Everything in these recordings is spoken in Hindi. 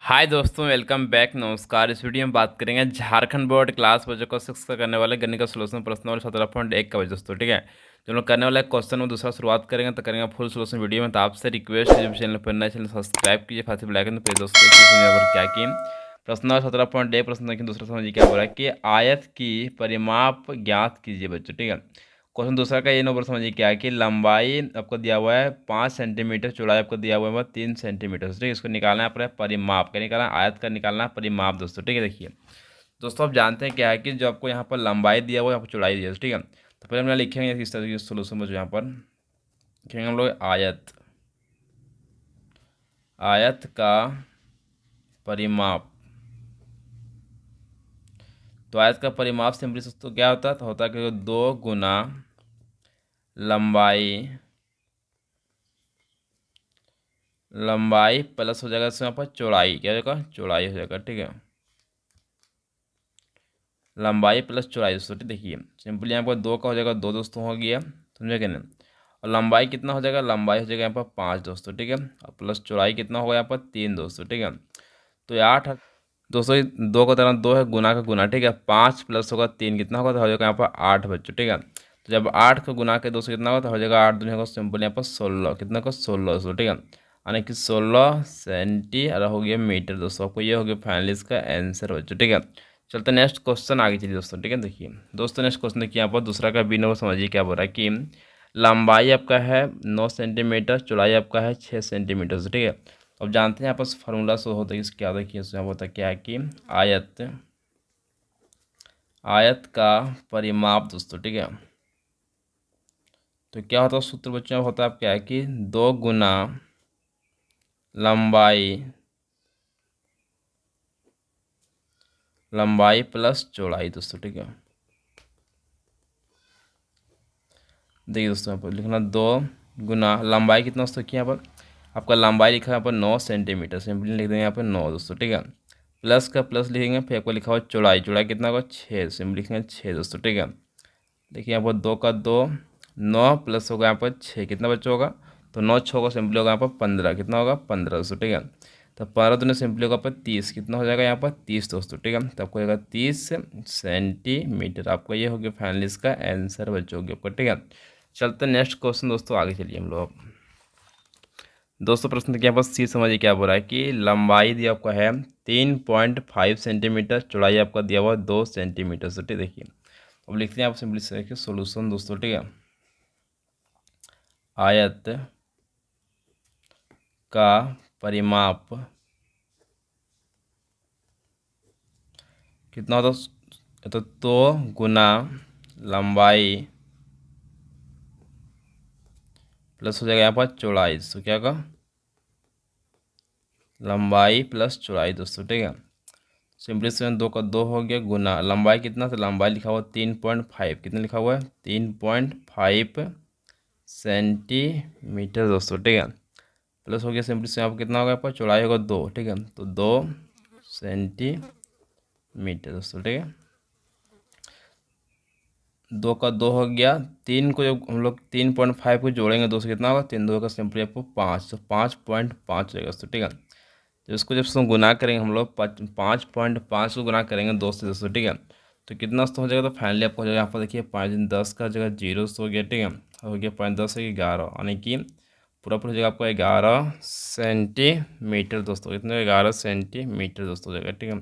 हाय दोस्तों, वेलकम बैक। नमस्कार। इस वीडियो में बात करेंगे झारखंड बोर्ड क्लास बच्चों को 6 का करने वाले गणित का सोल्यूशन प्रश्न नंबर 17.1 का दोस्तों। ठीक है, जो हम लोग करने वाले क्वेश्चन में दूसरा शुरुआत करेंगे तो करेंगे फुल सोल्यूशन वीडियो में। तो आपसे रिक्वेस्ट है, जब चैनल पर नए चैनल सब्सक्राइब कीजिए, फास्ट बेल आइकन पे दोस्तों। यहाँ पर क्या की प्रश्न नंबर 17.1 प्रश्न देखिए। दूसरा समझिए क्या बोल रहा है कि आयत की परिमाप ज्ञात कीजिए बच्चों। ठीक है, क्वेश्चन दूसरा का ये नंबर समझिए क्या है कि लंबाई आपको दिया हुआ है 5 सेंटीमीटर, चौड़ाई आपको दिया हुआ है 3 सेंटीमीटर। ठीक है, इसको निकालना है अपने परिमाप का, निकालना आयत का, निकालना है परिमाप दोस्तों। ठीक है, देखिए दोस्तों, आप जानते हैं क्या है कि जो आपको यहाँ पर लंबाई दिया हुआ है, यहाँ पर चौड़ाई दिया है। ठीक है, तो पहले हम यहाँ लिखेंगे इस तरह के सोल्यूशन में, जो यहाँ पर लिखेंगे हम लोग आयत, आयत का परिमाप। तो आयत का परिमाप सिंपली दोस्तों क्या होता है, तो होता है कि 2 गुना लंबाई प्लस हो जाएगा इसमें यहाँ पर चौड़ाई, क्या हो जाएगा, चौड़ाई हो जाएगा। ठीक है, लंबाई प्लस चौड़ाई दोस्तों। देखिए सिंपली यहाँ पर 2 का हो जाएगा 2 दोस्तों, हो गया, समझे क्या नहीं। और लंबाई कितना हो जाएगा, लंबाई हो जाएगा यहाँ पर 5 दोस्तों। ठीक है, और प्लस चौड़ाई कितना होगा यहाँ पर 3 दोस्तों। ठीक है, तो ये 8 दोस्तों, 2 का तरह 2 है, गुना का गुना। ठीक है, 5 प्लस होगा 3 कितना होगा, तो हो जाएगा यहाँ पर 8 बच्चों। ठीक है, तो जब 8 का गुना के दोस्तों कितना होगा, तो हो जाएगा 8 दूनी होगा सिंपल यहाँ पर 16, कितना का 16 दोस्तों। ठीक है, यानी कि 16 सेंटी और हो गया मीटर दोस्तों। आपको ये हो गया फाइनली इसका आंसर बच्चों। ठीक है, चलते नेक्स्ट क्वेश्चन आगे चलिए दोस्तों। ठीक है, देखिए दोस्तों नेक्स्ट क्वेश्चन देखिए, यहाँ पर दूसरा का बी नंबर समझिए क्या बोल रहा है कि लंबाई आपका है 9 सेंटीमीटर, चौड़ाई आपका है 6 सेंटीमीटर। ठीक है, अब जानते हैं यहाँ पर फार्मूला शो होता है कि क्या देखिए, यहाँ होता है क्या है कि आयत, आयत का परिमाप दोस्तों। ठीक है, तो क्या होता है सूत्र बच्चों, होता है क्या है कि 2 गुना लंबाई प्लस चौड़ाई दोस्तों। ठीक है, देखिए दोस्तों यहाँ पर लिखना 2 गुना लंबाई कितना दोस्तों, कि यहाँ पर आपका लंबाई लिखा है यहाँ पर 9 सेंटीमीटर, सिंपली लिख देंगे यहाँ पर 9 दोस्तों। ठीक है, प्लस का प्लस लिखेंगे, फिर आपको लिखा हुआ चौड़ाई, चौड़ाई कितना होगा 6, सिंपली लिखेंगे 6 दोस्तों। ठीक है, देखिए यहाँ पर 2 का 2, 9 प्लस होगा यहाँ पर 6, कितना बच्चा होगा, तो 9 6 होगा सिंपली होगा यहाँ पर 15, कितना होगा 15 दोस्तों। ठीक है, तो 15 दूनी सिंपली होगा पर 30, कितना हो जाएगा यहाँ पर 30 दोस्तों। ठीक है, तो आपको होगा 30 सेंटीमीटर। आपको ये हो गया फाइनली इसका आंसर बच्चों हो गया आपको। ठीक है, चलते नेक्स्ट क्वेश्चन दोस्तों, आगे चलिए हम लोग। दोस्तों प्रश्न के यहाँ पर सी समझिए क्या बोल रहा है कि लंबाई दिया आपका है 3.5 सेंटीमीटर, चौड़ाई आपका दिया हुआ 2 सेंटीमीटर। तो ठीक देखिए, अब लिखते हैं आप सिंपली से देखिए सोल्यूशन दोस्तों। ठीक है, आयत का परिमाप कितना होता, तो 2 गुना लंबाई प्लस हो जाएगा यहाँ पर चौड़ाई। तो क्या होगा, लंबाई प्लस चौड़ाई दोस्तों। ठीक है, सिंपली से 2 का 2 हो गया, गुना लंबाई कितना, तो लंबाई लिखा हुआ 3.5, कितना लिखा हुआ है 3.5 सेंटीमीटर दोस्तों। ठीक है, प्लस हो गया सिंपली से यहाँ पर कितना होगा, यहाँ पर चौड़ाई होगा 2। ठीक है, तो 2 सेंटीमीटर दोस्तों। ठीक है, 2 का 2 हो गया, 3 को जब हम लोग 3.5 को जोड़ेंगे दोस्तों कितना होगा, 3 2 का सिंपली आपको 5, तो 5.5 रहेगा दोस्तों। ठीक है, तो इसको जब हम गुना करेंगे हम लोग 5.5 को गुना करेंगे 2 से दोस्तों। ठीक है, तो कितना दोस्तों हो जाएगा, तो फाइनली आपको हो जाएगा यहाँ पर देखिए 5 10 का जगह 0 हो गया। ठीक है, हो गया 5 10 है 11, यानी कि पूरा पूरा हो जाएगा आपको 11 सेंटीमीटर दोस्तों। कितने 11 सेंटीमीटर दोस्तों हो जाएगा। ठीक है,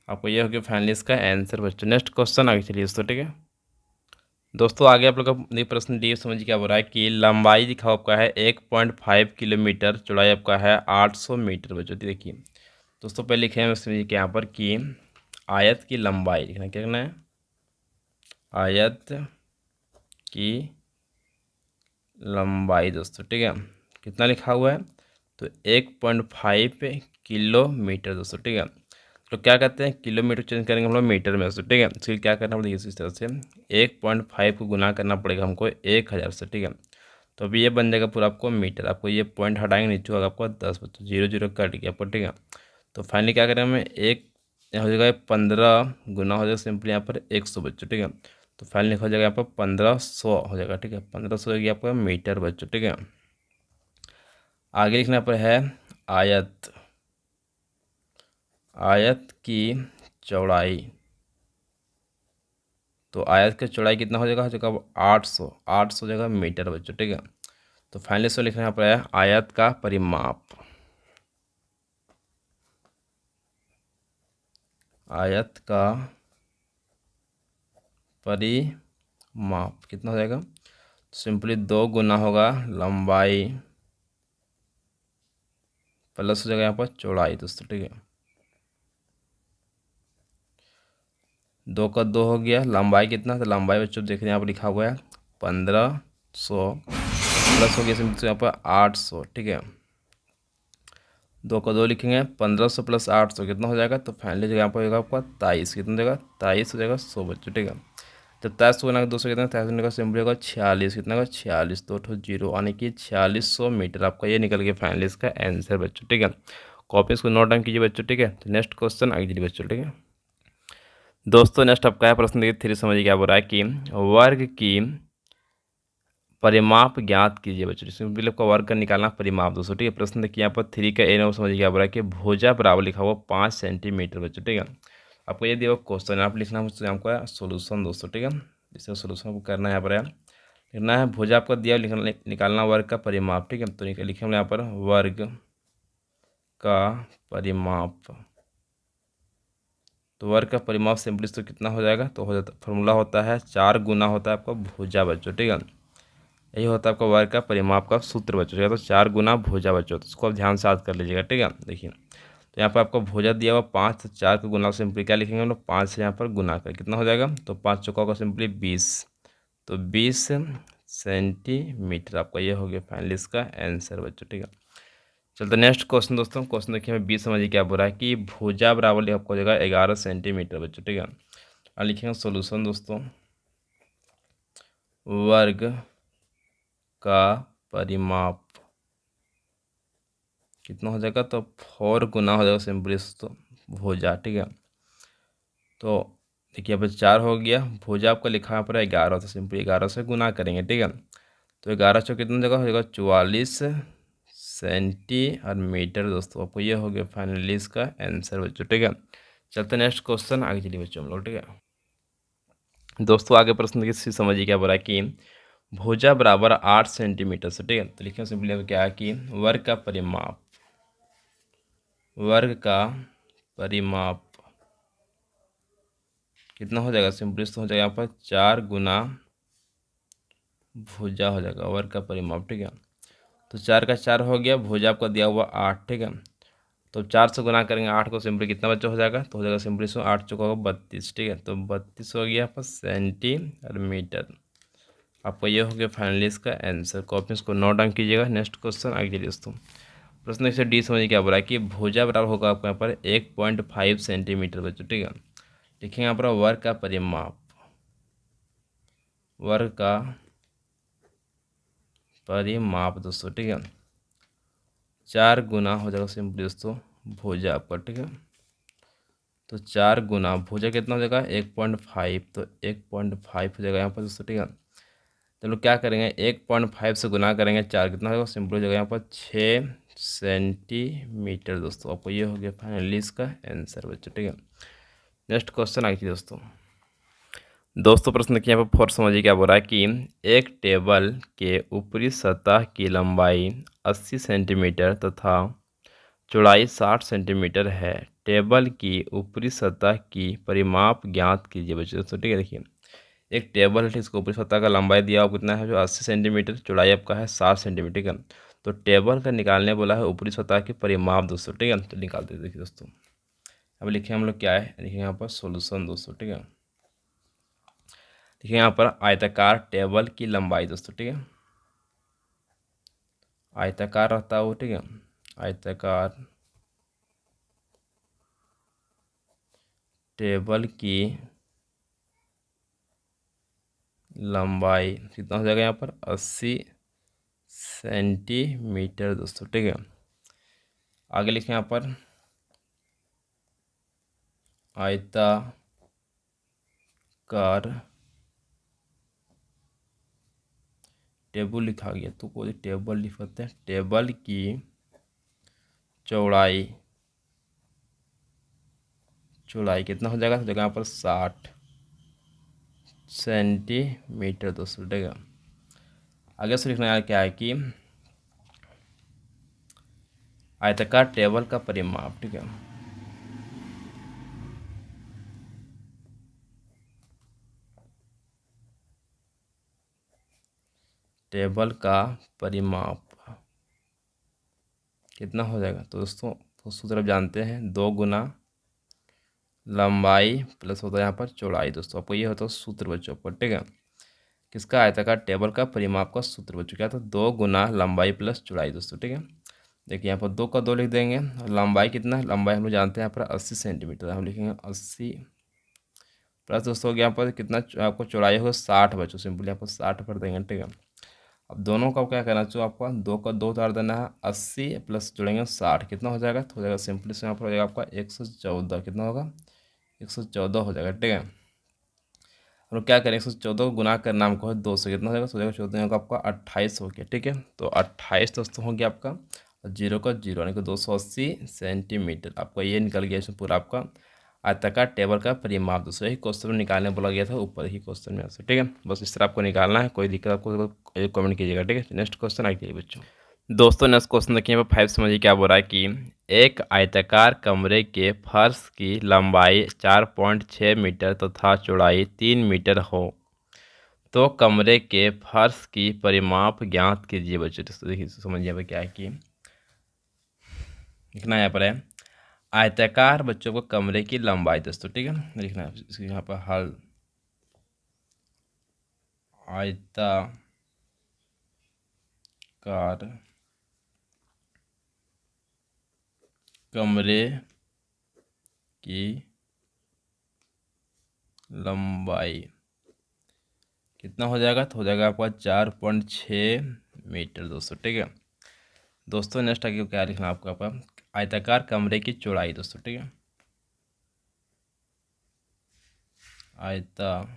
आपको ये हो गया फाइनली इसका आंसर बच्चों। नेक्स्ट क्वेश्चन आगे चलिए दोस्तों। ठीक है दोस्तों, आगे आप लोग का प्रश्न डी समझिए क्या बोल रहा है कि लंबाई दिखाओ आपका है 1.5 किलोमीटर, चौड़ाई आपका है 800 मीटर बच्चों। देखिए दोस्तों, पहले लिखे हैं समझिए कि यहाँ पर कि आयत की लंबाई लिखना, क्या करना है, आयत की लंबाई दोस्तों। ठीक है, कितना लिखा हुआ है, तो 1.5 किलोमीटर दोस्तों। ठीक है, तो क्या कहते हैं, किलोमीटर चेंज करेंगे हम लोग मीटर में दोस्तों। ठीक है, इसके लिए क्या करना पड़ेगा, इस तरह से 1.5 को गुना करना पड़ेगा हमको 1000 से। ठीक है, तो अभी ये बन जाएगा पूरा आपको मीटर। आपको ये पॉइंट हटाएंगे, नीचे होगा आपको 10 बच्चों, 0 0 कट गया आपको। ठीक है, तो फाइनली क्या करेंगे हमें, एक हो जाएगा 15 गुना हो जाएगा सिंपली यहाँ पर 100 बच्चों। ठीक है, तो फाइनली हो जाएगा यहाँ पर 1500 हो जाएगा। ठीक है, 1500 हो गया आपका मीटर बच्चों। ठीक है, आगे लिखना पर है आयत आयत की चौड़ाई, तो आयत की चौड़ाई कितना हो जाएगा 800 जगह मीटर बच्चों, ठीक है। तो फाइनली सो लिखना यहाँ पर है आयत का परिमाप, आयत का परिमाप कितना हो जाएगा, सिंपली 2 गुना होगा लंबाई प्लस हो जाएगा यहाँ पर चौड़ाई दोस्तों, ठीक है। 2 का 2 हो गया, लंबाई कितना, तो लंबाई बच्चों देख रहे हैं यहाँ पर लिखा हुआ है 1500 प्लस हो गया सिंपल यहाँ पर 800, ठीक है। 2 का 2 लिखेंगे, 1500 प्लस 800 कितना हो जाएगा, तो फाइनली यहाँ पर होगा आपका 23, कितना हो जाएगा 23 हो जाएगा 100 बच्चों, ठीक है। जब 23 गुना 200 कितना, 23 का सिंपल होगा 46, कितना होगा 46, 2 ठो जीरो यानी कि 4600 मीटर आपका ये निकल गया फाइनली इसका आंसर बच्चों, ठीक है। कॉपी इसको नोट डाउन कीजिए बच्चों, ठीक है। तो नेक्स्ट क्वेश्चन आगे चलिए बच्चों, ठीक है। दोस्तों नेक्स्ट आपका है प्रश्न देखिए 3 समझिए क्या बोल रहा है कि वर्ग की परिमाप ज्ञात कीजिए बच्चों, सिंपली आपका वर्ग का निकालना परिमाप दोस्तों, ठीक है। प्रश्न देखिए यहाँ पर 3 का ए नंबर समझिए क्या बोल रहा है कि भुजा बराबर लिखा हुआ 5 सेंटीमीटर बच्चों, ठीक है। आपको ये दिया हुआ क्वेश्चन आप लिखना है आपका सोल्यूशन दोस्तों, ठीक है। इसका सोल्यूशन आपको करना है यहाँ पर लिखना है भुजा आपका दिया निकालना वर्ग का परिमाप, ठीक है। तो लिखे हम यहाँ पर वर्ग का परिमाप, तो वर्ग का परिमाप सिंपली तो कितना हो जाएगा, तो हो जाता फॉर्मूला होता है 4 गुना होता है आपका भुजा बच्चों, ठीक है। यही होता है आपका वर्ग का परिमाप का सूत्र बच्चों, ठीक है। तो 4 गुना भुजा बच्चों, तो इसको आप ध्यान से याद कर लीजिएगा, ठीक है। देखिए तो यहाँ पर आपको भुजा दिया हुआ 5, तो 4 का गुना सिंपली क्या लिखेंगे हम लोग 5 से यहाँ पर गुना कर कितना हो जाएगा, तो 5 चौका का सिंपली 20, तो 20 सेंटीमीटर आपका ये हो गया फाइनली इसका आंसर बच्चों, ठीक है। चलते नेक्स्ट क्वेश्चन दोस्तों, क्वेश्चन देखिए हमें 20 समझिए क्या बोल रहा है कि भुजा बराबर आपको हो जाएगा 11 सेंटीमीटर बच्चों, ठीक है। और लिखेंगे सोल्यूशन दोस्तों, वर्ग का परिमाप कितना हो जाएगा, तो 4 गुना हो जाएगा सिंपली दोस्तों भुजा, ठीक है। तो देखिए अब 4 हो गया, भुजा आपका लिखा है पर 11, तो सिंपली 11 से गुना करेंगे, ठीक है। तो 11 चौक कितना जगह हो जाएगा 44 सेंटी और मीटर दोस्तों, आपको ये हो गया फाइनली इसका आंसर बच्चों, ठीक है। चलते नेक्स्ट क्वेश्चन आगे चलिए बच्चों हम लोग, ठीक है। दोस्तों आगे प्रश्न किसी समझिए क्या बोला कि भुजा बराबर 8 सेंटीमीटर से, ठीक है। तो लिखे सिंपली अब क्या है कि वर्ग का परिमाप, वर्ग का परिमाप कितना हो जाएगा, सिंपली तो हो जाएगा यहाँ पर 4 गुना भुजा हो जाएगा वर्ग का परिमाप, ठीक है। तो 4 का 4 हो गया, भुजा आपका दिया हुआ 8, ठीक है। तो 4 से गुना करेंगे 8 को, सिंपली कितना बच्चा हो जाएगा, तो हो जाएगा सिंपली सो 8 चौका होगा 32, ठीक है। तो 32 हो गया आपका सेंटी और मीटर, आपको ये हो गया फाइनली इसका आंसर। कॉपी इसको नोट डाउन कीजिएगा। नेक्स्ट क्वेश्चन आगे चलिए दोस्तों, प्रश्न इसे डी समझिए क्या बोला है कि भुजा बराबर होगा आपको यहाँ पर 1.5 सेंटीमीटर बच्चों, ठीक है। लिखेंगे यहाँ पर वर्ग का परिमाप, वर्ग का परिमाप दोस्तों, ठीक है। 4 गुना हो जाएगा सिंपली दोस्तों भुजा आपका, ठीक है। तो 4 गुना भुजा कितना हो जाएगा 1.5, तो 1.5 हो जाएगा यहाँ पर दोस्तों, ठीक है। तो लोग क्या करेंगे 1.5 से गुना करेंगे 4 कितना होगा, सिंपल हो जाएगा यहाँ पर 6 सेंटीमीटर दोस्तों, आपको ये हो गया फाइनली इसका आंसर बच्चों, ठीक है। नेक्स्ट क्वेश्चन आगे दोस्तों, प्रश्न के यहाँ पर 4 समझिए क्या बोल रहा है कि एक टेबल के ऊपरी सतह की लंबाई 80 सेंटीमीटर तथा चौड़ाई 60 सेंटीमीटर है, टेबल की ऊपरी सतह की परिमाप ज्ञात कीजिए बच्चों, दोस्तों ठीक है। देखिए एक टेबल है, इसको ऊपरी सतह का लंबाई दिया हुआ कितना है जो 80 सेंटीमीटर, चौड़ाई आपका है 60 सेंटीमीटर, ठीक है। तो टेबल का निकालने बोला है ऊपरी सतह की परिमाप दोस्तों, ठीक है। तो निकालते हैं देखिए दोस्तों, अब लिखे हम लोग क्या है, देखिए यहाँ पर सोल्यूशन दोस्तों, ठीक है। देखिए यहाँ पर आयताकार टेबल की लंबाई दोस्तों, ठीक है। आयताकार रहता है वो, ठीक है। आयताकार टेबल की लंबाई कितना हो जाएगा यहाँ पर 80 सेंटीमीटर दोस्तों, ठीक है। आगे लिखें यहाँ पर आयताकार टेबल लिखा गया, तो कोई टेबल लिखते हैं, टेबल की चौड़ाई चौड़ाई कितना हो जाएगा, तो जगह पर 60 सेंटीमीटर दोस्तों, ठीक है। आगे से लिखना है क्या है कि आयताकार टेबल का परिमाप, ठीक है। टेबल का परिमाप कितना हो जाएगा, तो दोस्तों तो सूत्र आप जानते हैं, 2 गुना लंबाई प्लस होता है यहाँ पर चौड़ाई। दोस्तों आपको ये होता है सूत्र बच्चों पर, ठीक है। किसका, आयताकार टेबल का परिमाप का सूत्र बच्चों क्या था, 2 गुना लंबाई प्लस चौड़ाई दोस्तों, ठीक है। देखिए यहाँ पर 2 का 2 लिख देंगे, लंबाई कितना, लंबाई हम लोग जानते हैं यहाँ पर 80 सेंटीमीटर, हम लिखेंगे 80 प्लस दोस्तों यहाँ पर कितना आपको चौड़ाई होगा 60 बच्चों, सिंपल यहाँ पर 60 भर देंगे, ठीक है। अब दोनों का क्या करना चाहिए आपका, 2 का 2 उतार देना है, 80 प्लस जोड़ेंगे 60 कितना हो जाएगा, तो हो जाएगा सिंपली से यहाँ पर हो जाएगा आपका 114, कितना होगा 114 हो जाएगा, ठीक है। हम लोग क्या करें, 114 को गुना करना हमको है 2 से, कितना हो जाएगा, तो हो जाएगा 14 होगा आपका 28 हो गया, ठीक है। तो 28 दोस्तों हो गया आपका, और 0 का 0 यानी कि 280 सेंटीमीटर आपका ये निकल गया इसमें पूरा आपका आयताकार टेबल का परिमाप। दोस्तों यही क्वेश्चन में निकालने बोला गया था ऊपर ही क्वेश्चन में आपसे, ठीक है। बस इस तरह आपको निकालना है, कोई दिक्कत आपको कमेंट कीजिएगा, ठीक है। नेक्स्ट क्वेश्चन आइए बच्चों। दोस्तों नेक्स्ट क्वेश्चन देखिए यहाँ पर 5 समझिए क्या बोल रहा है कि एक आयताकार कमरे के फर्श की लंबाई 4.6 मीटर तथा चौड़ाई 3 मीटर हो, तो कमरे के फर्श की परिमाप ज्ञात कीजिए बच्चों। दोस्तों देखिए समझिए यहाँ पर क्या है कि लिखना यहाँ पर है आयताकार बच्चों को कमरे की लंबाई दोस्तों, ठीक है। लिखना है इसको यहाँ पर हल आयताकार कमरे की लंबाई कितना हो जाएगा, तो हो जाएगा आपका 4.6 मीटर दोस्तों, ठीक है। दोस्तों नेक्स्ट आगे क्या लिखना आपको, आपका आयताकार कमरे की चौड़ाई दोस्तों, ठीक है। आयताकार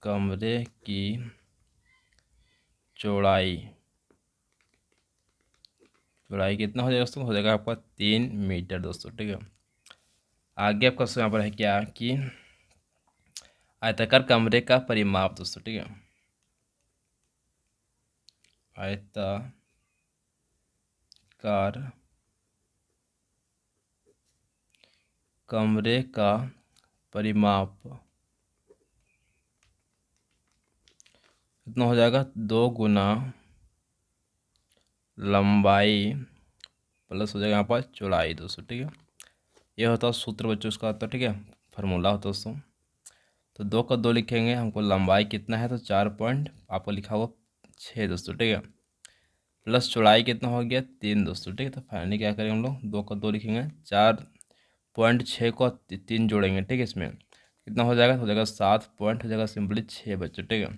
कमरे की चौड़ाई कितना हो जाएगा दोस्तों, हो जाएगा आपका 3 मीटर दोस्तों, ठीक है। आगे आपका यहाँ पर है क्या कि आयताकार कमरे का परिमाप दोस्तों, ठीक है। आयताकार कमरे का परिमाप कितना हो जाएगा, 2 गुना लंबाई प्लस हो जाएगा यहाँ पर चौड़ाई दोस्तों, ठीक है। ये होता है सूत्र बच्चों इसका होता है, ठीक है, फार्मूला होता है दोस्तों। तो 2 का 2 लिखेंगे, हमको लंबाई कितना है, तो 4 पॉइंट आपको लिखा हुआ 6 दोस्तों, ठीक है। प्लस चौड़ाई कितना हो गया 3 दोस्तों, ठीक है। तो फाइनली क्या करेंगे हम लोग, 2 का 2 लिखेंगे, 4.6 को 3 जोड़ेंगे, ठीक है। इसमें कितना हो जाएगा, तो हो जाएगा 7 पॉइंट हो जाएगा सिंपली 6 बच्चों, ठीक है।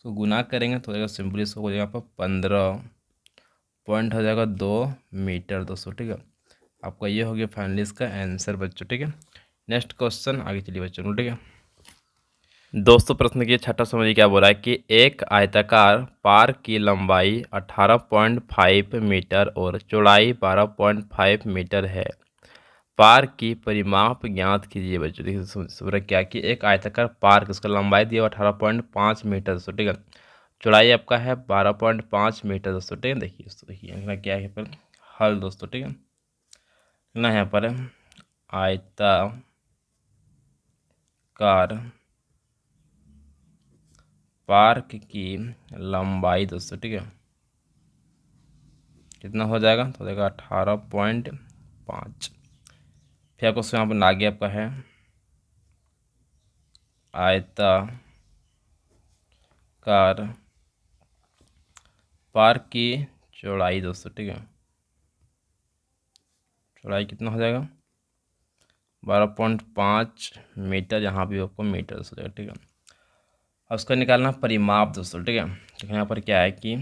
तो गुना करेंगे तो हो जाएगा सिंपली इसको हो जाएगा पर 15 पॉइंट हो जाएगा 2 मीटर दोस्तों, ठीक है। आपका ये हो गया फाइनली इसका आंसर बच्चों, ठीक है। नेक्स्ट क्वेश्चन आगे चलिए बच्चों, ठीक है। दोस्तों प्रश्न की छठा समझिए क्या बोला है कि एक आयताकार पार्क की लंबाई 18.5 मीटर और चौड़ाई 12.5 मीटर है, पार्क की परिमाप ज्ञात कीजिए बच्चों। देखिए समझ क्या कि एक आयताकार पार्क इसका लंबाई दिया 18.5 मीटर दोस्तों, ठीक है। चौड़ाई आपका है 12.5 मीटर दोस्तों, ठीक है। देखिए दोस्तों देखिए क्या है पर हल दोस्तों, ठीक है ना, यहाँ पर आयताकार पार्क की लंबाई दोस्तों, ठीक है, कितना हो जाएगा, तो हो जाएगा 18.5। फिर आपको यहाँ पर आगे आपका है आयताकार पार्क की चौड़ाई दोस्तों, ठीक है। चौड़ाई कितना हो जाएगा 12.5 मीटर, यहाँ भी आपको मीटर हो जाएगा, ठीक है। अब उसका निकालना परिमाप दोस्तों, ठीक है। तो यहाँ पर क्या है कि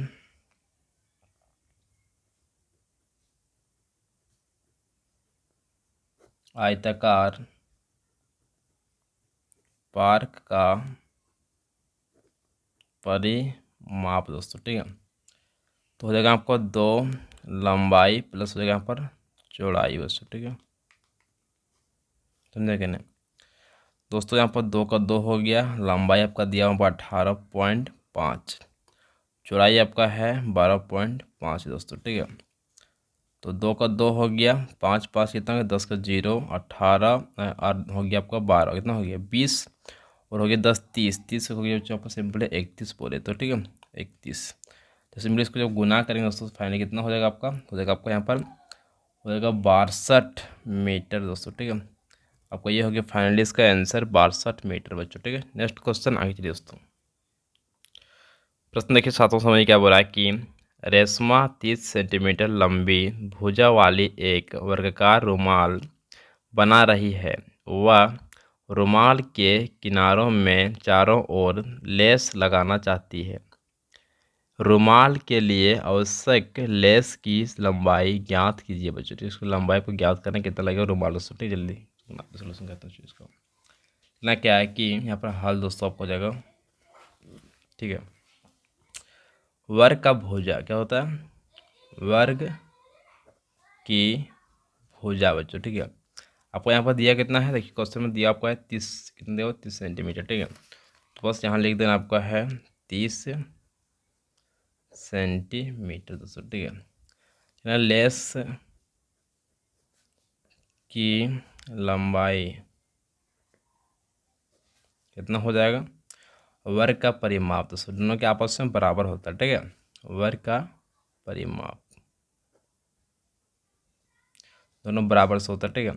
आयताकार पार्क का परिमाप दोस्तों, ठीक है। तो हो जाएगा आपको 2 लंबाई प्लस हो जाएगा यहाँ पर चौड़ाई बच्चों, ठीक है, समझे कि नहीं दोस्तों। यहाँ पर 2 का 2 हो गया, लंबाई आपका दिया हुआ 18.5, चौड़ाई आपका है 12.5 दोस्तों, ठीक है। तो 2 का 2 हो गया, 5 5 कितना हो गया, 10 का 0, 18 और हो गया आपका 12, कितना हो गया 20, और हो गया 10 30, 30 हो गया बच्चों आपका सिंपल है 31 बोले तो, ठीक है 31। तो सिंपली इसको जब गुना करेंगे दोस्तों फाइनली कितना हो जाएगा आपका, हो जाएगा आपका यहाँ पर हो जाएगा 62 मीटर दोस्तों, ठीक है। आपको ये हो गया फाइनली इसका आंसर 62 मीटर बच्चों, ठीक है। नेक्स्ट क्वेश्चन आगे चलिए दोस्तों। प्रश्न देखिए सातवां समय क्या बोला है कि रेशमा 30 सेंटीमीटर लंबी भुजा वाली एक वर्गाकार रुमाल बना रही है। वह रुमाल के किनारों में चारों ओर लेस लगाना चाहती है। रुमाल के लिए आवश्यक लेस की लंबाई ज्ञात कीजिए बच्चों, तो इसको लंबाई को ज्ञात करने कितना लगेगा रुमाल दोस्तों, ठीक जल्दी सोल्यूशन करता हूँ इसको। ना क्या है कि यहाँ पर हल दोस्तों आपको हो जाएगा, ठीक है। वर्ग का भुजा क्या होता है, वर्ग की भुजा बच्चों, ठीक है। आपको यहाँ पर दिया कितना है, देखिए क्वेश्चन में दिया आपको है 30, कितना दिया 30 सेंटीमीटर, ठीक है। तो बस यहाँ लिख देना आपका है 30 सेंटीमीटर दोस्तों, ठीक है। लेस की लंबाई कितना हो जाएगा, वर्ग का परिमाप दोस्तों, दोनों के आपस में बराबर होता है, ठीक है। वर्ग का परिमाप दोनों बराबर से होता है, ठीक है।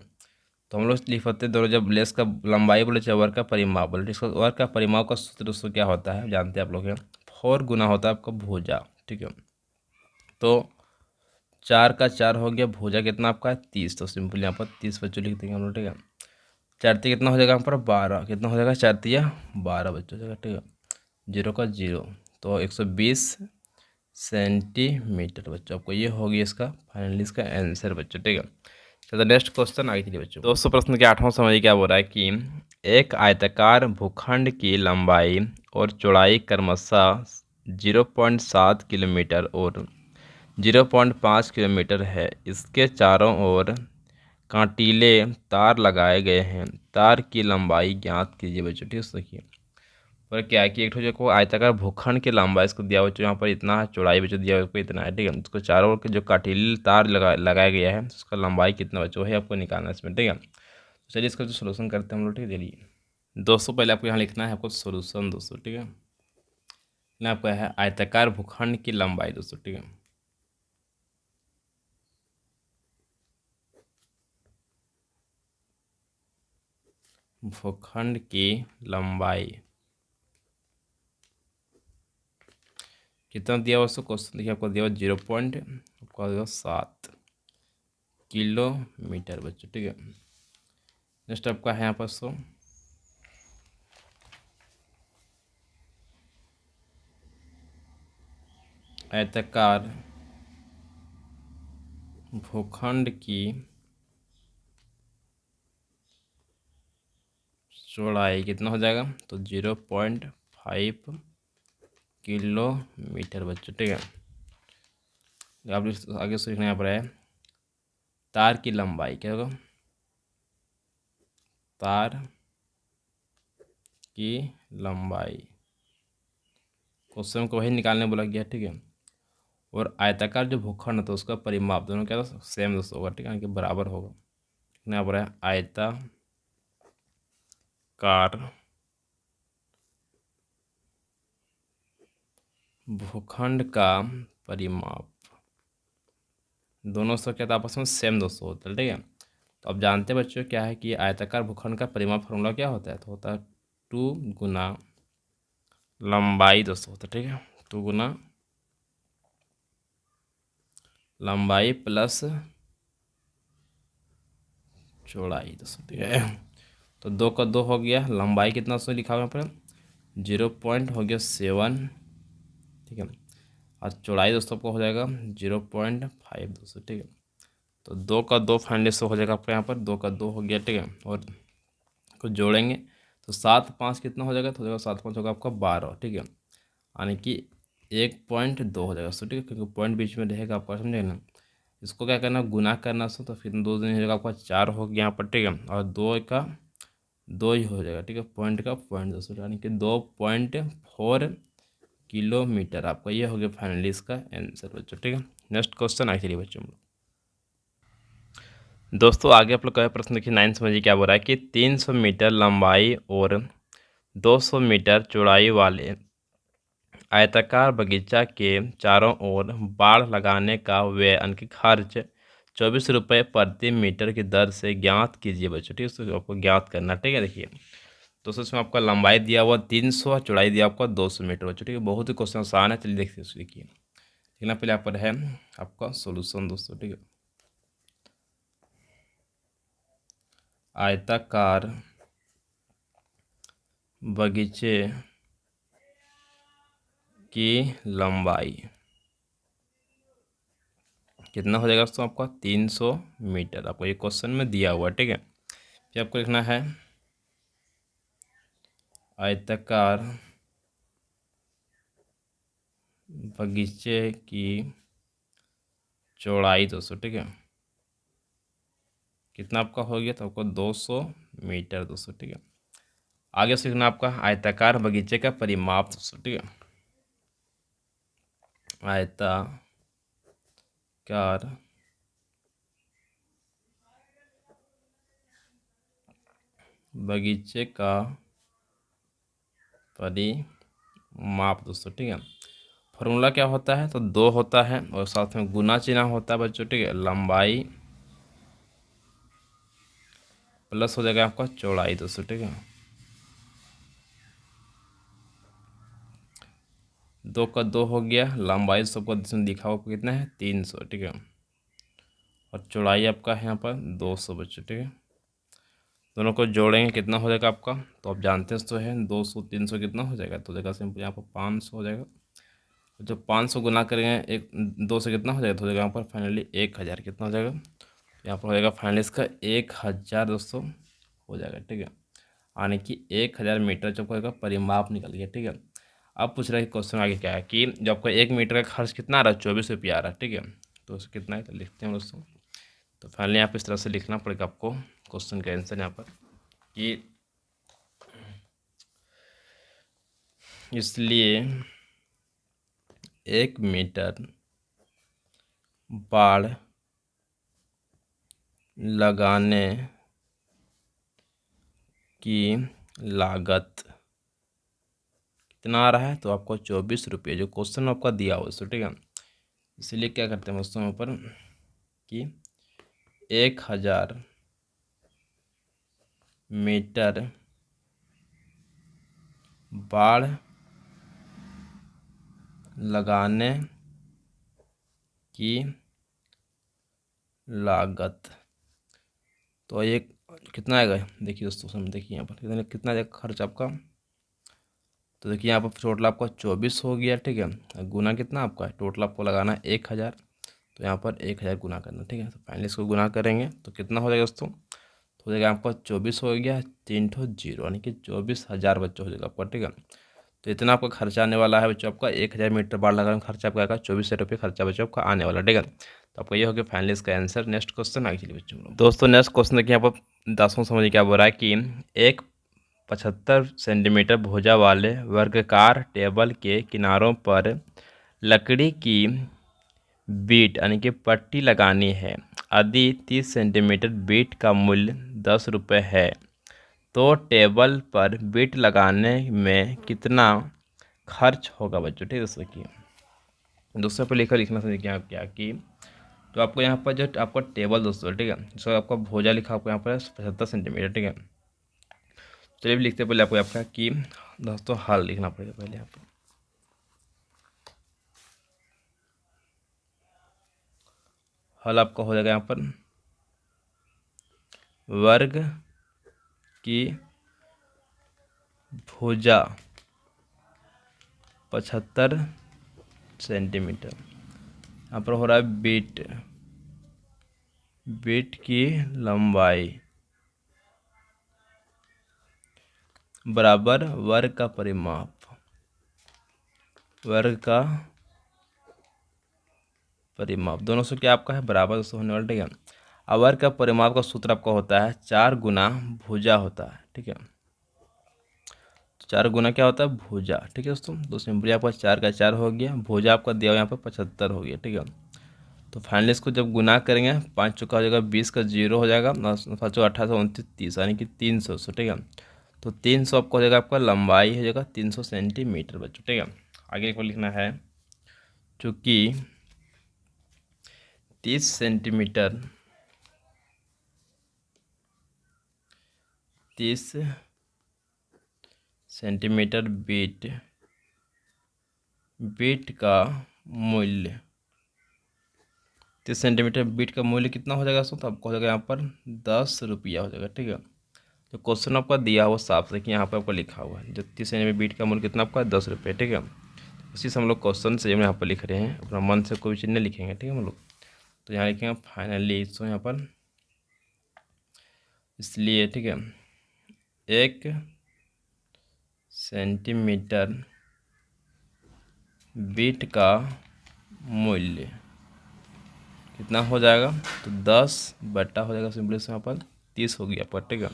तो हम लोग लिख सकते हैं दोनों, जब लेस का लंबाई बोले चाहे वर्ग का परिमाप बोले, इसका वर्ग का परिमाप का सूत्र दोस्तों क्या होता है जानते हैं आप लोग, 4 गुना होता है आपका भुजा, ठीक है। तो 4 का 4 हो गया, भुजा कितना आपका है 30, तो सिंपल यहाँ पर 30 बच्चों लिख देंगे हम लोग, ठीक है। 4 कितना हो जाएगा यहाँ पर 12, कितना हो जाएगा 4 12 बच्चों हो जाएगा, ठीक है। 0 का 0 तो 120 सेंटीमीटर बच्चों, आपको ये होगी इसका फाइनली इसका आंसर बच्चों, ठीक है। चलो नेक्स्ट क्वेश्चन आगे चलिए बच्चों। दोस्तों प्रश्न के 8वां समझिए क्या बोल रहा है कि एक आयताकार भूखंड की लंबाई और चौड़ाई क्रमशः 0.7 किलोमीटर और 0.5 किलोमीटर है। इसके चारों ओर कांटीले तार लगाए गए हैं। तार की लंबाई ज्ञात कीजिए बच्चों, ठीक है। देखिए पर क्या है कि एक जो को आयताकार भूखंड की लंबाई इसको दिया बच्चों यहाँ पर इतना है, चौड़ाई बच्चों दिया हुआ इतना है, ठीक है। इसको चारों ओर के जो कांटीले तार लगाया गया है उसका लंबाई कितना बच्चों है आपको निकालना है इसमें, ठीक है। तो चलिए इसका जो सोल्यूशन करते हैं हम लोग, ठीक है। चलिए दोस्तों पहले आपको यहाँ लिखना है आपको सोल्यूशन दोस्तों, ठीक है। ना आपको है आयताकार भूखंड की लंबाई दोस्तों, ठीक है। भूखंड की लंबाई कितना दिया हुआ उसको क्वेश्चन देखिए आपको दिया हुआ 0.7 किलोमीटर बच्चों, ठीक है। नेक्स्ट आपका है यहाँ पर सो आयताकार भूखंड की चौड़ाई कितना हो जाएगा, तो 0.5 किलोमीटर बच्चों, ठीक है। आप आगे से लिखना यहाँ पर है तार की लंबाई क्या होगा, तार की लंबाई क्वेश्चन को वही निकालने बोला गया, ठीक है। और आयताकार जो भूखंड है तो उसका परिमाप दोनों क्या सेम दोस्तों होगा, ठीक है, कि बराबर होगा। यहाँ पर है आयताकार भूखंड का परिमाप दोनों से क्या था आपस में सेम दोस्तों होता है, ठीक है। तो अब जानते हैं बच्चों क्या है कि आयताकार भूखंड का परिमाप फॉर्मूला क्या होता है, तो होता है 2 गुना लंबाई दोस्तों होता है, ठीक है। 2 गुना लंबाई प्लस चौड़ाई दोस्तों, ठीक है। तो 2 का 2 हो गया, लंबाई कितना सो लिखा हुआ यहाँ पर 0.7, ठीक है। और चौड़ाई दोस्तों आपको हो जाएगा 0.5 दोस्तों, ठीक है। तो 2 का 2 फाइनली सो हो जाएगा आपको यहाँ पर 2 का 2 हो गया, ठीक है। और कुछ जोड़ेंगे तो 7 5 कितना हो जाएगा, तो हो जाएगा 7 5 होगा आपका 12, ठीक है। यानी कि 1.2 हो जाएगा, ठीक है, क्योंकि पॉइंट बीच में रहेगा आपका, समझे ना। इसको क्या करना, गुना करना सो, तो फिर 2 दिन हो जाएगा आपका 4 हो गया यहाँ पर, ठीक है। और 2 का 2 ही हो जाएगा, ठीक है। पॉइंट का पॉइंट दोस्तों, यानी कि 2.4 किलोमीटर। आपका ये हो गया फाइनली इसका आंसर बच्चों, ठीक है। नेक्स्ट क्वेश्चन आखिरी बच्चों। दोस्तों आगे आप लोग का प्रश्न देखिए 9 समझिए क्या बोल रहा है कि 300 मीटर लंबाई और 200 मीटर चौड़ाई वाले आयताकार बगीचा के चारों ओर बाड़ लगाने का व्यय यानी कि खर्च 24 रुपये प्रति मीटर की दर से ज्ञात कीजिए बच्चों, ठीक है। तो आपको ज्ञात करना, ठीक है। देखिए दोस्तों इसमें आपका लंबाई दिया हुआ 300, चौड़ाई दिया आपका 200 मीटर बच्चों, ठीक है। बहुत ही क्वेश्चन आसान है, चलिए देखते हैं। देखिए लिखना पहले यहाँ पर है आपका सोल्यूशन दोस्तों, ठीक है। आयताकार बगीचे की लंबाई कितना हो जाएगा दोस्तों आपका 300 मीटर, आपको ये क्वेश्चन में दिया हुआ है, ठीक है। फिर आपको लिखना है आयताकार बगीचे की चौड़ाई दोस्तों, ठीक है। कितना आपका हो गया, तो आपको 200 मीटर दोस्तों, ठीक है। आगे से लिखना आपका आयताकार बगीचे का परिमाप दोस्तों, ठीक है। आयताकार बगीचे का परिमाप दोस्तों, ठीक है। फॉर्मूला क्या होता है, तो 2 होता है और साथ में गुना चिन्ह होता है बच्चों, ठीक है। लंबाई प्लस हो जाएगा आपका चौड़ाई दोस्तों, ठीक है। 2 का 2 हो गया, लंबाई सबको इसमें दिखा हुआ कितना है 300, ठीक है। और चौड़ाई आपका है यहाँ पर 200 बच्चों, ठीक है। दोनों को जोड़ेंगे कितना हो जाएगा आपका, तो आप जानते हैं तो है 200 300 कितना हो जाएगा, तो देखा सिंपल यहाँ पर 500 हो जाएगा। जब 500 गुना करेंगे एक 2 से कितना हो जाएगा, तो हो जाएगा यहाँ पर फाइनली 1000 कितना हो जाएगा, यहाँ पर हो जाएगा फाइनली इसका 1000 दोस्तों हो जाएगा, ठीक है। यानी कि 1000 मीटर जब होगा परिमाप निकल गया, ठीक है। अब पूछ रहा है क्वेश्चन आगे क्या है कि जब आपको 1 मीटर का खर्च कितना आ रहा है, 24 रुपया आ रहा है, ठीक है। तो उसको कितना है, तो लिखते हैं दोस्तों। तो फाइनली यहाँ पर इस तरह से लिखना पड़ेगा आपको क्वेश्चन का आंसर यहाँ पर कि इसलिए 1 मीटर बाड़ लगाने की लागत कितना आ रहा है, तो आपको 24 रुपये जो क्वेश्चन आपका दिया हो दोस्तों, ठीक है। इसलिए क्या करते हैं दोस्तों यहाँ पर कि 1000 मीटर बाड़ लगाने की लागत, तो ये कितना आएगा, देखिए दोस्तों समझ, देखिए यहाँ पर कितना आएगा खर्च आपका, तो देखिए यहाँ पर टोटल आपका 24 हो गया, ठीक है। गुना कितना आपका है, टोटल आपको लगाना है 1000, तो यहाँ पर 1000 गुना करना, ठीक है। तो फाइनली इसको गुना करेंगे तो कितना हो जाएगा दोस्तों, तो हो जाएगा आपका 24 हो गया 3 ठो 0 यानी कि 24,000 बच्चों हो जाएगा आपका, ठीक है। तो इतना आपका खर्चा आने वाला है बच्चों, आपका 1000 मीटर बाढ़ लगाने में खर्चा आपका आएगा 24 रुपये खर्चा बच्चों आपका आने वाला, ठीक है। तो आपका ये हो गया फाइनली इसका आंसर। नेक्स्ट क्वेश्चन आगे चलिए बच्चों। दोस्तों नेक्स्ट क्वेश्चन देखिए यहाँ पर 10वां समझिए क्या बोल रहा है कि एक 75 सेंटीमीटर भुजा वाले वर्गाकार टेबल के किनारों पर लकड़ी की बीट यानी कि पट्टी लगानी है। यदि 30 सेंटीमीटर बीट का मूल्य 10 रुपये है तो टेबल पर बीट लगाने में कितना खर्च होगा बच्चों, ठीक है। दोस्तों की दोस्तों पर लिखना समझिए आप क्या कि तो आपको यहाँ पर जो आपका टेबल दोस्तों, ठीक है, जो आपका भुजा लिखा आपको यहाँ पर 75 सेंटीमीटर, ठीक है। चलिए लिखते पहले आपको आपका कि दोस्तों हल लिखना पड़ेगा पहले यहाँ पर। हल आपका हो जाएगा यहाँ पर वर्ग की भुजा 75 सेंटीमीटर, यहाँ पर हो रहा है बीट की लंबाई बराबर वर्ग का परिमाप, वर्ग का परिमाप दोनों से क्या आपका है बराबर दोस्तों होने वाला। ठीक है, आवर्त का परिमाप का सूत्र आपका होता है 4 गुना भुजा होता है। ठीक है, 4 गुना क्या होता है भुजा। ठीक है दोस्तों, तो सिंपली आपका 4 का 4 हो गया, भुजा आपका दिया हुआ यहाँ पर 75 हो गया। ठीक है, तो फाइनली इसको जब गुना करेंगे 5 चौका हो जाएगा 20 का 0 हो जाएगा, 5 चौका 18 29 30 यानी कि 300। ठीक है, तो 300 आपको हो जाएगा, आपका लंबाई हो जाएगा 300 सेंटीमीटर बच्चों। ठीक है, आगे एक बार लिखना है, चूँकि 30 सेंटीमीटर 30 सेंटीमीटर बीट का मूल्य 30 सेंटीमीटर बीट का मूल्य कितना हो जाएगा दोस्तों, तो आपको हो जाएगा यहाँ पर 10 रुपया हो जाएगा। ठीक है, तो क्वेश्चन आपका दिया हुआ साफ देखिए यहाँ पर आपको लिखा हुआ है जो 30 सेंटीमीटर बीट का मूल्य कितना आपका 10 रुपये। ठीक है, उसी से हम लोग क्वेश्चन से यहाँ पर लिख रहे हैं, अपना मन से कोई चीज़ नहीं लिखेंगे। ठीक है हम लोग, तो यहाँ लिखेंगे फाइनली इसको यहाँ पर, इसलिए ठीक है 1 सेंटीमीटर बीट का मूल्य कितना हो जाएगा, तो 10 बटा हो जाएगा सिंपली से यहाँ पर 30 हो गया पर। ठीक है,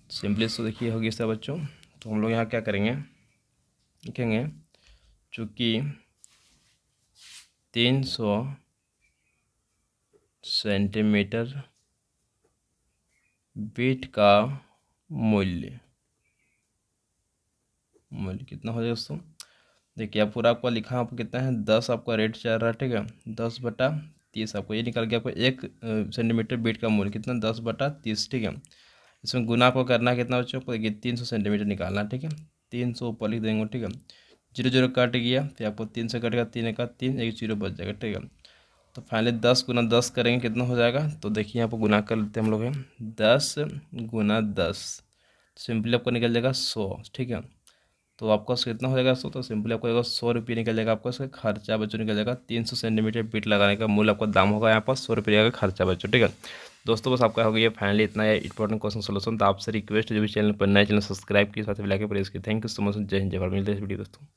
सिंपली तो देखिए होगी इससे बच्चों, तो हम लोग यहाँ क्या करेंगे लिखेंगे, चूँकि 300 सेंटीमीटर बीट का मूल्य कितना हो जाएगा दोस्तों, देखिए आप पूरा आपका लिखा आपको कितना है 10 आपका रेट चल रहा है। ठीक है, 10 बटा 30 आपको ये निकल गया, आपको 1 सेंटीमीटर बीट का मूल्य कितना 10 बटा 30। ठीक है, इसमें गुना आपको करना है कितना बच्चों को, देखिए 300 सेंटीमीटर निकालना है। ठीक है, 300 ऊपर लिख देंगे। ठीक है, 0 0 कट गया, फिर आपको 3 से कटेगा, 3 का 3 एक 0 बच जाएगा। ठीक है, तो फाइनली 10 गुना 10 करेंगे कितना हो जाएगा, तो देखिए यहाँ पर गुना कर लेते हैं हम लोग हैं 10 गुना 10, सिंपली आपको निकल जाएगा 100। ठीक है, तो आपका कितना हो जाएगा 100, तो सिंपली आपको 100 रुपये निकल जाएगा, आपका इसका खर्चा बच्चों निकल जाएगा। 300 सेंटीमीटर बीट लगाने का मूल आपका दाम होगा यहाँ पर 100 रुपये का खर्चा बच्चों। ठीक है दोस्तों, बस आपका हो गया फाइनली इतना है इंपॉर्टेंट क्वेश्चन सोल्यूशन। तो आपसे रिक्वेस्ट जो भी चैनल पर नए चैनल सब्सक्राइब की साथ में लाइक प्रेस की। थैंक यू सो मच, जय हिंद जय भारत। मिलते हैं इस वीडियो दोस्तों।